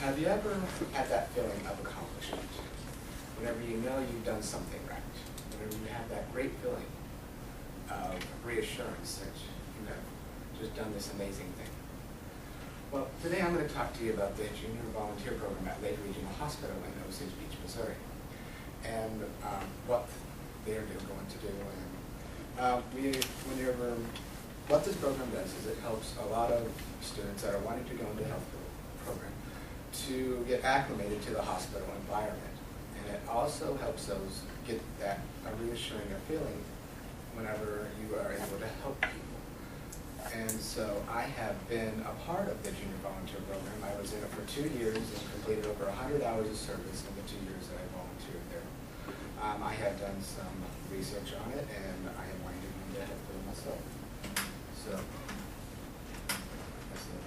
Have you ever had that feeling of accomplishment? Whenever you know you've done something right, whenever you have that great feeling of reassurance that you have just done this amazing thing. Well, today I'm going to talk to you about the Junior Volunteer Program at Lake Regional Hospital in Osage Beach, Missouri, and what they're going to do. And what this program does is it helps a lot of students that are wanting to go into the health program to get acclimated to the hospital environment. And it also helps those get that reassuring feeling whenever you are able to help people. And so I have been a part of the Junior Volunteer Program. I was in it for 2 years and completed over 100 hours of service in the 2 years that I volunteered there. I have done some research on it, and I am wanting to go into health for myself. So, that's it.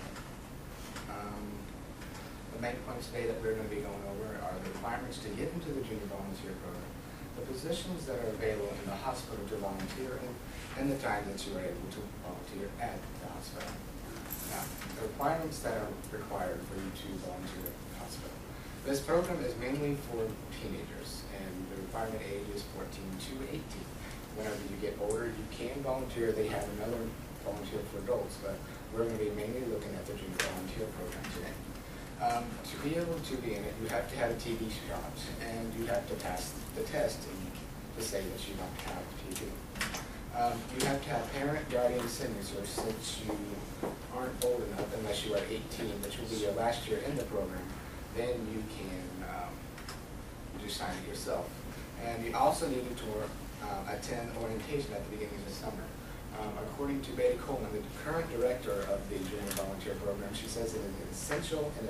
The main points today that we're going to be going over are the requirements to get into the Junior Volunteer Program, the positions that are available in the hospital to volunteer in, and the time that you are able to volunteer at the hospital. Now, the requirements that are required for you to volunteer at the hospital. This program is mainly for teenagers, and the requirement age is 14 to 18. Whenever you get older, you can volunteer. They have another volunteer for adults, but we're going to be mainly looking at the Junior Volunteer Program today. To be able to be in it, you have to have a TB shot, and you have to pass the test to say that you don't have TB. You have to have parent, guardian signature since you aren't old enough, unless you are 18, which will be your last year in the program. Then you can just sign it yourself. And you also need to attend orientation at the beginning of the summer. According to Betty Coleman, the current director of the Junior Volunteer Program, she says it is essential and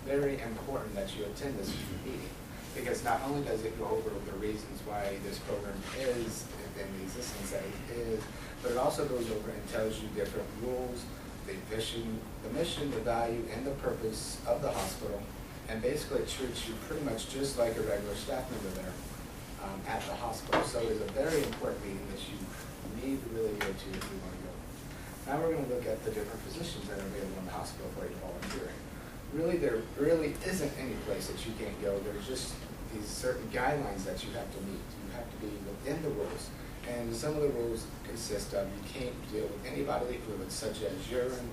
very important that you attend this meeting, because not only does it go over the reasons why this program is in the existence that it is, but it also goes over and tells you different rules, the mission, the value, and the purpose of the hospital, and basically it treats you pretty much just like a regular staff member there at the hospital. So it's a very important meeting that you need to really go to if you want to go. Now we're going to look at the different positions that are available in the hospital for you volunteering. Really, there really isn't any place that you can't go. There's just these certain guidelines that you have to meet. You have to be within the rules. And some of the rules consist of you can't deal with any bodily fluids such as urine,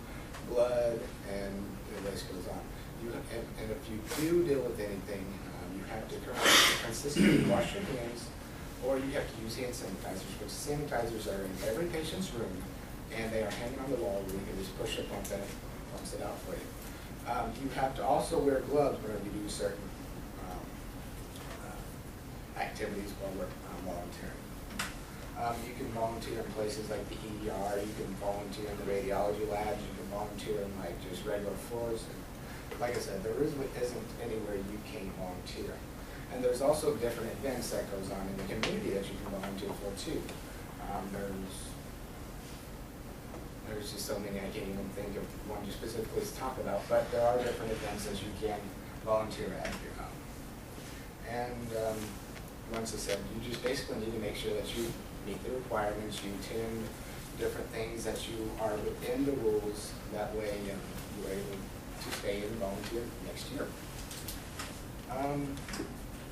blood, and the list goes on. And if you do deal with anything, you have to consistently wash your hands, or you have to use hand sanitizers, which sanitizers are in every patient's room, and they are hanging on the wall where you can just push a pump and it pumps it out for you. You have to also wear gloves whenever you do certain activities while we're volunteering. You can volunteer in places like the ER, you can volunteer in the radiology labs, you can volunteer in like just regular floors. And like I said, there isn't anywhere you can't volunteer. And there's also different events that goes on in the community that you can volunteer for too. There's just so many I can't even think of one to specifically talk about, but there are different events that you can volunteer at your home. And once I said, you just basically need to make sure that you meet the requirements, you attend different things, that you are within the rules. That way you're able to stay and volunteer next year.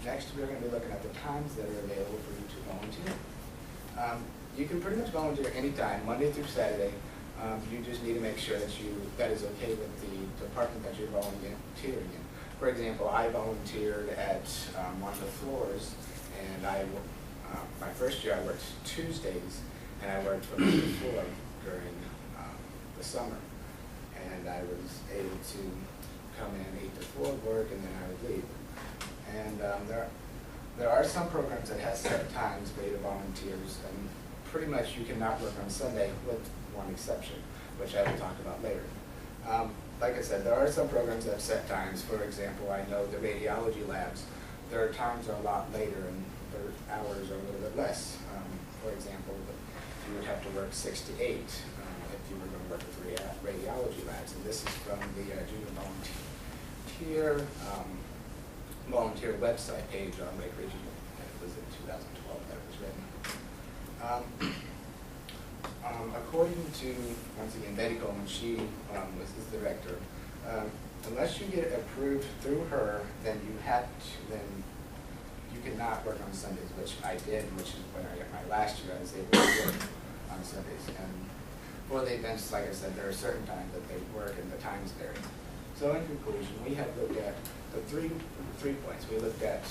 Next, we're going to be looking at the times that are available for you to volunteer. You can pretty much volunteer anytime, Monday through Saturday. You just need to make sure that is okay with the department that you're volunteering in. For example, I volunteered at one of the floors, and my first year I worked Tuesdays, and I worked from the floor during the summer. And I was able to come in 8 to 4 work, and then I would leave. And there are some programs that have set times for the volunteers, and pretty much you cannot work on Sunday with one exception, which I will talk about later. Like I said, there are some programs that have set times. For example, I know the radiology labs, their times are a lot later and their hours are a little bit less. For example, you would have to work 6 to 8 if you were going to work with radiology labs. And this is from the Junior Volunteer website page on Lake Regional, and it was in 2012 that it was written. According to, once again, Betty Coleman, she was his director, unless unless you get approved through her, then you cannot work on Sundays, which I did, which is when I got my last year, I was able to work on Sundays. And for the events, like I said, there are certain times that they work and the times vary. So in conclusion, we have looked at the three points. We looked at,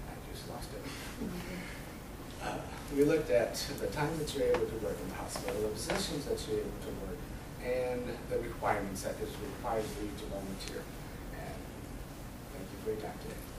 I just lost it. We looked at the time that you're able to work in the hospital, the positions that you're able to work, and the requirements that this requires you to volunteer. And thank you for your time today.